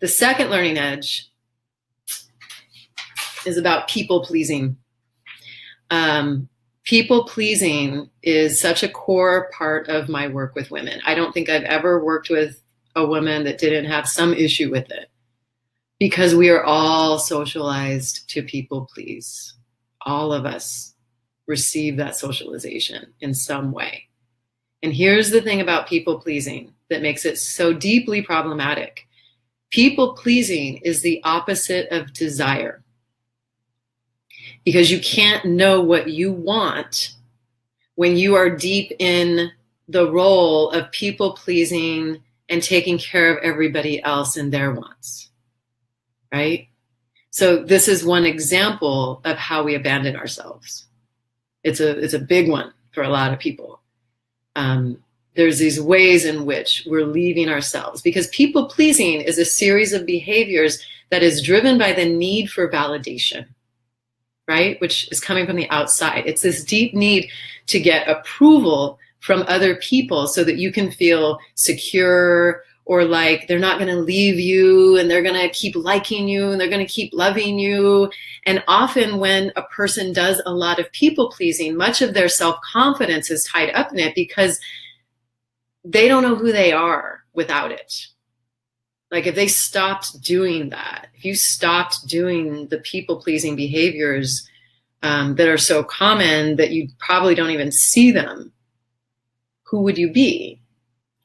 The second learning edge is about people pleasing. People pleasing is such a core part of my work with women. I don't think I've ever worked with a woman that didn't have some issue with it, because we are all socialized to people please. All of us receive that socialization in some way. And here's the thing about people pleasing that makes it so deeply problematic. People pleasing is the opposite of desire, because you can't know what you want when you are deep in the role of people pleasing and taking care of everybody else and their wants, right? So this is one example of how we abandon ourselves. It's a big one for a lot of people. There's these ways in which we're leaving ourselves, because people pleasing is a series of behaviors that is driven by the need for validation, right? Which is coming from the outside. It's this deep need to get approval from other people so that you can feel secure, or like they're not going to leave you and they're going to keep liking you and they're going to keep loving you. And often when a person does a lot of people pleasing, much of their self-confidence is tied up in it, because they don't know who they are without it. Like if they stopped doing that, if you stopped doing the people-pleasing behaviors that are so common that you probably don't even see them, who would you be,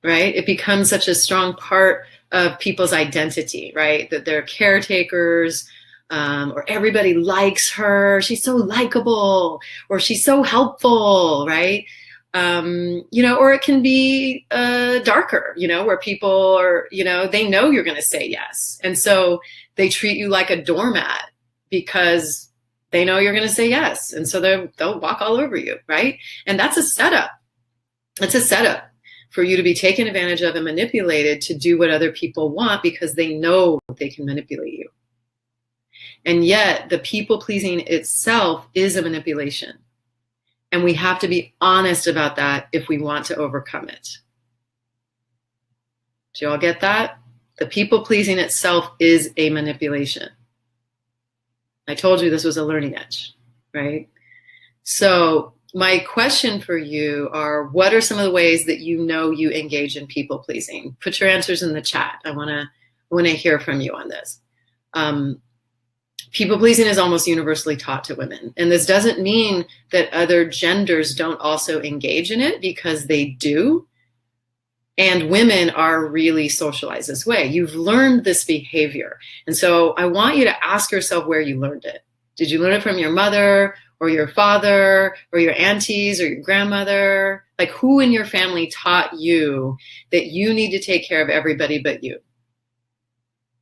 right? It becomes such a strong part of people's identity, right? That they're caretakers, or everybody likes her, she's so likable, or she's so helpful, right? Or it can be darker, where people are, they know you're going to say yes. And so they treat you like a doormat because they know you're going to say yes. And so they'll walk all over you, right? And that's a setup. It's a setup for you to be taken advantage of and manipulated to do what other people want, because they know they can manipulate you. And yet the people pleasing itself is a manipulation. And we have to be honest about that if we want to overcome it. Do you all get that? The people pleasing itself is a manipulation. I told you this was a learning edge, right? So my question for you are, what are some of the ways that you engage in people pleasing? Put your answers in the chat. I want to hear from you on this. People pleasing is almost universally taught to women. And this doesn't mean that other genders don't also engage in it, because they do. And women are really socialized this way. You've learned this behavior. And so I want you to ask yourself where you learned it. Did you learn it from your mother or your father or your aunties or your grandmother? Like, who in your family taught you that you need to take care of everybody but you?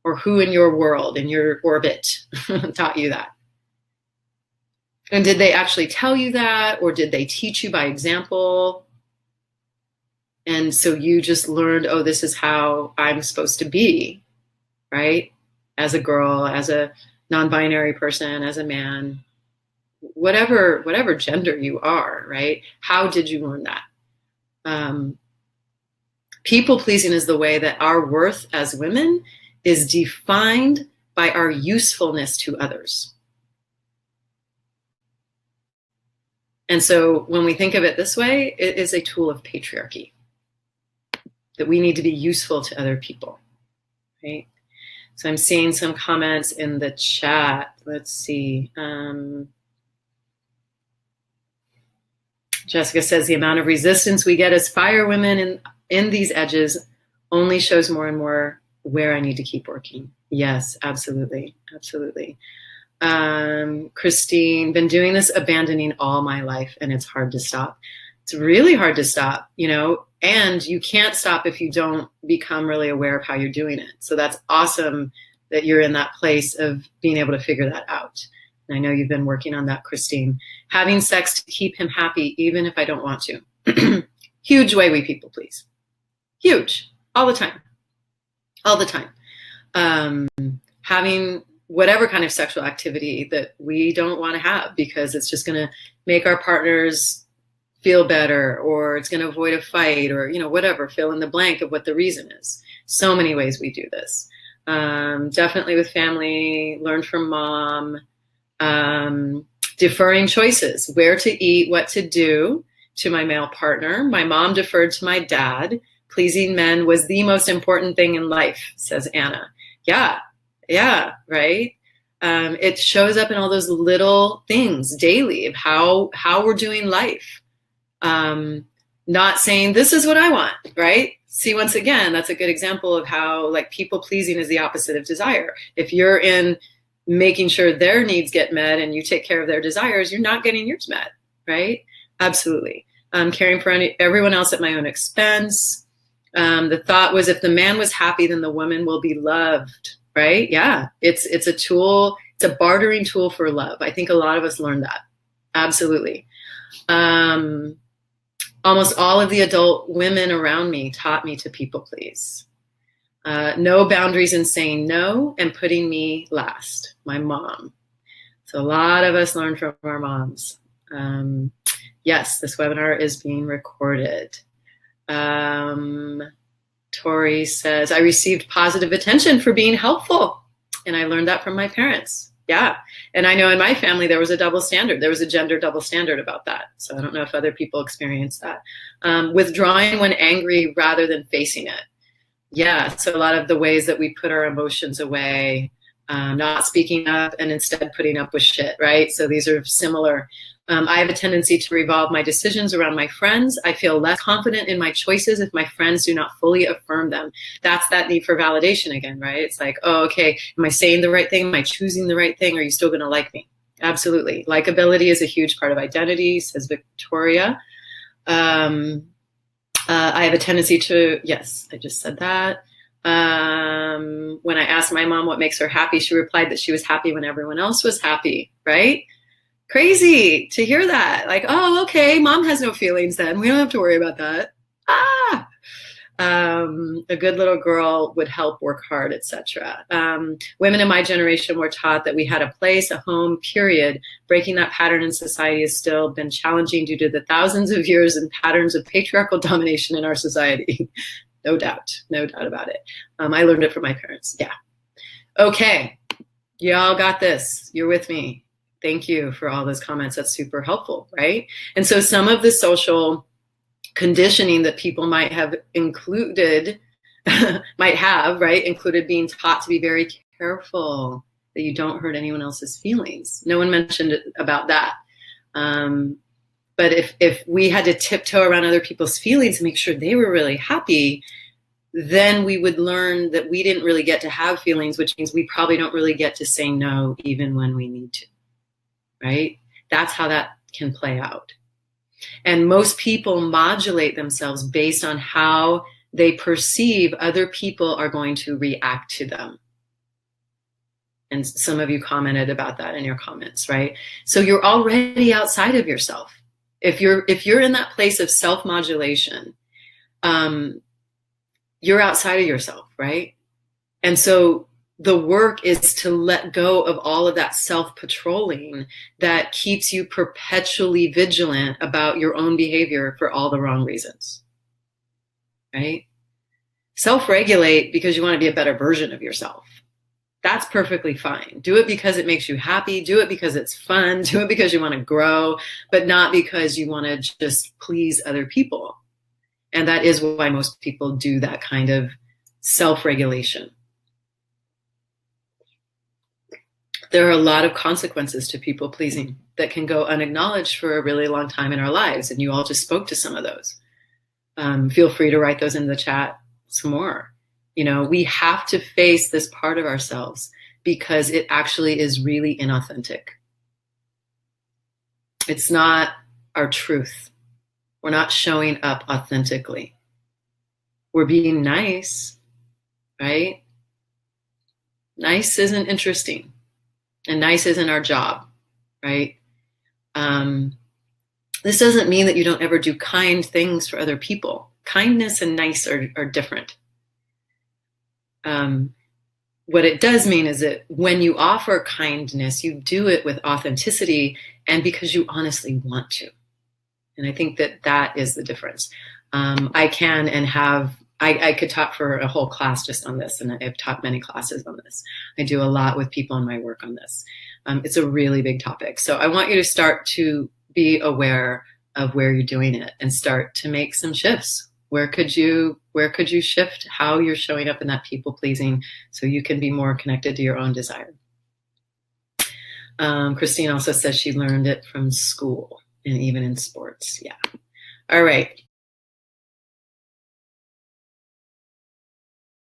Or who in your world, in your orbit, taught you that? And did they actually tell you that, or did they teach you by example? And so you just learned, oh, this is how I'm supposed to be, right? As a girl, as a non-binary person, as a man, whatever gender you are, right? How did you learn that? People pleasing is the way that our worth as women is defined by our usefulness to others. And so when we think of it this way, it is a tool of patriarchy, that we need to be useful to other people, right? So I'm seeing some comments in the chat. Let's see. Jessica says, the amount of resistance we get as fire women in these edges only shows more and more where I need to keep working. Yes, absolutely. Absolutely. Christine, been doing this abandoning all my life, and it's hard to stop. It's really hard to stop, and you can't stop if you don't become really aware of how you're doing it. So that's awesome that you're in that place of being able to figure that out. And I know you've been working on that, Christine. Having sex to keep him happy, even if I don't want to. Huge way we people please. Huge. All the time. All the time. Having whatever kind of sexual activity that we don't want to have, because it's just going to make our partners feel better, or it's going to avoid a fight, or, whatever, fill in the blank of what the reason is. So many ways we do this. Definitely with family, learned from mom. Deferring choices, where to eat, what to do, to my male partner. My mom deferred to my dad. Pleasing men was the most important thing in life, says Anna. Yeah, yeah, right. It shows up in all those little things daily of how we're doing life. Not saying this is what I want, right? See, once again, that's a good example of how like people pleasing is the opposite of desire. If you're in making sure their needs get met and you take care of their desires, you're not getting yours met, right? Absolutely. Caring for everyone else at my own expense. The thought was if the man was happy, then the woman will be loved, right? Yeah, it's a tool. It's a bartering tool for love. I think a lot of us learned that. Absolutely. Almost all of the adult women around me taught me to people please. No boundaries in saying no and putting me last. My mom. So a lot of us learn from our moms. Yes, this webinar is being recorded. Tori says, I received positive attention for being helpful. And I learned that from my parents. Yeah. And I know in my family, there was a double standard. There was a gender double standard about that. So I don't know if other people experience that. Withdrawing when angry rather than facing it. Yeah. So a lot of the ways that we put our emotions away, not speaking up and instead putting up with shit, right? So these are similar. I have a tendency to revolve my decisions around my friends. I feel less confident in my choices if my friends do not fully affirm them. That's that need for validation again, right? It's like, oh, okay, am I saying the right thing? Am I choosing the right thing? Are you still going to like me? Absolutely. Likability is a huge part of identity, says Victoria. I have a tendency to, yes, I just said that. When I asked my mom what makes her happy, she replied that she was happy when everyone else was happy, right? Crazy to hear that. Like, oh, okay, mom has no feelings then. We don't have to worry about that. A good little girl would help, work hard, etc. Women in my generation were taught that we had a place, a home, period. Breaking that pattern in society has still been challenging due to the thousands of years and patterns of patriarchal domination in our society. No doubt about it. I learned it from my parents. Yeah. Okay. Y'all got this. You're with me. Thank you for all those comments. That's super helpful, right? And so some of the social conditioning that people might have included, right, included being taught to be very careful that you don't hurt anyone else's feelings. No one mentioned about that. But if we had to tiptoe around other people's feelings and make sure they were really happy, then we would learn that we didn't really get to have feelings, which means we probably don't really get to say no even when we need to, right? That's how that can play out. And most people modulate themselves based on how they perceive other people are going to react to them. And some of you commented about that in your comments, right? So you're already outside of yourself. If you're in that place of self-modulation, you're outside of yourself, right? And so the work is to let go of all of that self-patrolling that keeps you perpetually vigilant about your own behavior for all the wrong reasons, right? Self-regulate because you want to be a better version of yourself. That's perfectly fine. Do it because it makes you happy. Do it because it's fun. Do it because you want to grow, but not because you want to just please other people. And that is why most people do that kind of self-regulation. There are a lot of consequences to people pleasing that can go unacknowledged for a really long time in our lives. And you all just spoke to some of those. Feel free to write those in the chat some more. You know, we have to face this part of ourselves because it actually is really inauthentic. It's not our truth. We're not showing up authentically. We're being nice, right? Nice isn't interesting. And nice isn't our job, right? This doesn't mean that you don't ever do kind things for other people. Kindness and nice are different. What it does mean is that when you offer kindness, you do it with authenticity and because you honestly want to. And I think that is the difference. I can and have I could talk for a whole class just on this, and I've taught many classes on this. I do a lot with people in my work on this. It's a really big topic. So I want you to start to be aware of where you're doing it and start to make some shifts. Where could you shift how you're showing up in that people pleasing so you can be more connected to your own desire? Christine also says she learned it from school and even in sports. Yeah. All right.